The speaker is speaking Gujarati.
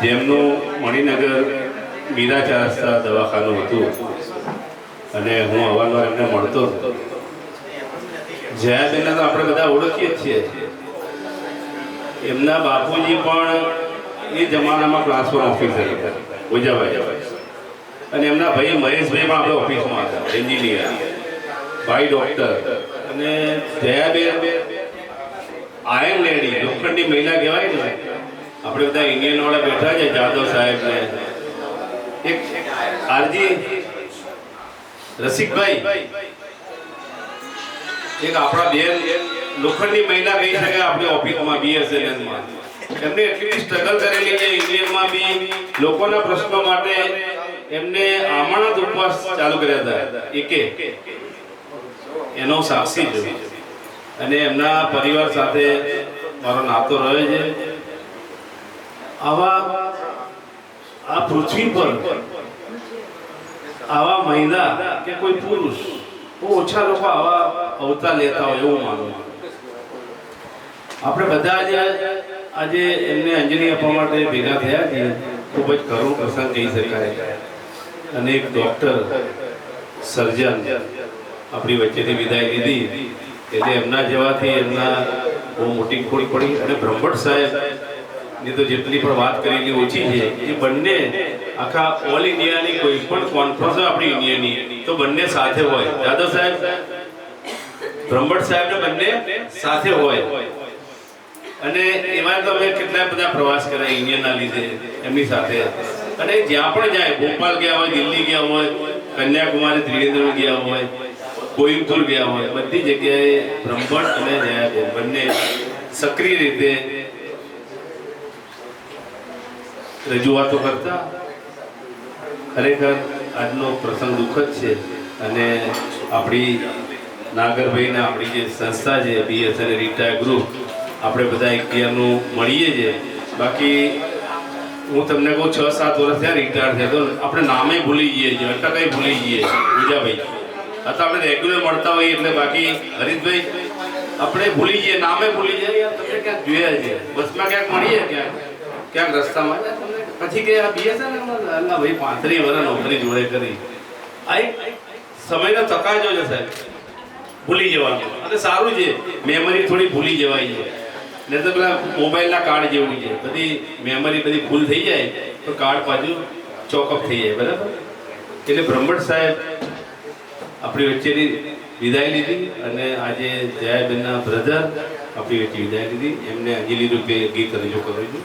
જેમનું મણિનગર મીરા રસ્તા દવાખાનું હતું અને હું અવારનવાર એમને મળતો હતો. જયાબેનને તો આપણે બધા ઓળખીએ જ છીએ. એમના બાપુજી પણ એ જમાનામાં ક્લાસ 1 ઓફિસર હતા, ઉજાભાઈ, અને એમના ભાઈ મહેશભાઈ પણ આપણે ઓફિસમાં હતા, એન્જિનિયર, ભાઈ ડૉક્ટર. અને જયાબેન આયન લેડી, લોખંડી મહિલા કહેવાય ને. આપણે બધા ઇન્ડિયન વાળા બેઠા છે, જાદવ સાહેબ ને એક આરજી રસિકભાઈ, એક આપણા બેન લોખંડી મહિલા કહી શકે આપણી ઓફિસમાં, BSNL-માં. એમને એટલી સ્ટ્રગલ કરેલી છે ઇન્ડિયનમાં બી, લોકોના પ્રશ્નો માટે એમને આમણત ઉપવાસ ચાલુ કર્યા હતા એકે, એનો સાક્ષી છું. અને એમના પરિવાર સાથે મારો નાતો રહે છે. આ પૃથ્વી પર આવા મહિલા કે કોઈ પુરુષ બહુ ઓછા લોકો આવા અવતાર લેતા હોય એવું માનું. આપણે બધા જ આજે એમને અંજલિ આપવા માટે ભેગા થયા છીએ. ખૂબ જ કરુણ પ્રસંગ કહી શકાય. અને એક ડૉક્ટર, સર્જન આપણી વચ્ચેથી વિદાય લીધી, એટલે એમના જવાથી એમના બહુ મોટી ખોટ પડી. અને બ્રહ્મભટ્ટ સાહેબ ની તો જેટલી પણ વાત કરેલી ઓછી છે. એ બંને આખા ઓલ ઇન્ડિયાની કોઈ પણ કોન્ફરન્સ હોય આપણી ઇન્ડિયાની, તો બંને સાથે હોય. જાદવ સાહેબ, બ્રહ્મભટ્ટ સાહેબ ને બંને સાથે હોય. અને એમાં તો અમે કેટલા બધા પ્રવાસ કર્યા ઇન્ડિયનના લીધે એમની સાથે. અને જ્યાં પણ જાય, ભોપાલ ગયા હોય, દિલ્હી ગયા હોય, કન્યાકુમારી, ત્રિવેન્દ્રમ ગયા હોય, કોઈમ્બતુર ગયા હોય, બધી જગ્યાએ બ્રહ્મભટ્ટ અને જયાબેન બંને સક્રિય રીતે રજૂઆતો કરતા. ખરેખર આજનો પ્રસંગ દુઃખદ છે. અને આપણી નાગરભાઈને આપણી જે સંસ્થા છે BSNL રિટાયર ગ્રુપ, આપણે બધા એકબીજાનું મળીએ છીએ. બાકી હું તમને કહું, 6-7 વર્ષ થયા રિટાયર થયા, તો આપણે નામે ભૂલી જઈએ છીએ, અટકાઈ ભૂલી જઈએ છીએ. પૂજાભાઈ અથવા આપણે રેગ્યુલર મળતા હોઈએ એટલે. બાકી હરીશભાઈ આપણે ભૂલી જઈએ, નામે ભૂલી જઈએ. તમને ક્યાંક જોયા છે, બસમાં ક્યાંક મળીએ, ક્યાંક રસ્તામાં, પછી કે આ BSNL અલ્લા ભાઈ 35 વર્ષ નોકરી જોડે કરી. આ એક સમયનો તકાજો છે સાહેબ, ભૂલી જવાનું. અને સારું છે, મેમરી થોડી ભૂલી જવાય છે. નહીં તો પેલા મોબાઈલના કાર્ડ જેવું છે, બધી મેમરી બધી ફૂલ થઈ જાય તો કાર્ડ પાછું ચોકઅપ થઈ જાય. બરાબર. એટલે બ્રહ્મભટ્ટ સાહેબ આપણી વચ્ચેની વિદાય લીધી. અને આજે જયાબેનના બ્રધર આપણી વચ્ચે વિદાય લીધી. એમને અંજલિ રૂપે ગીત રજૂ કરું છું.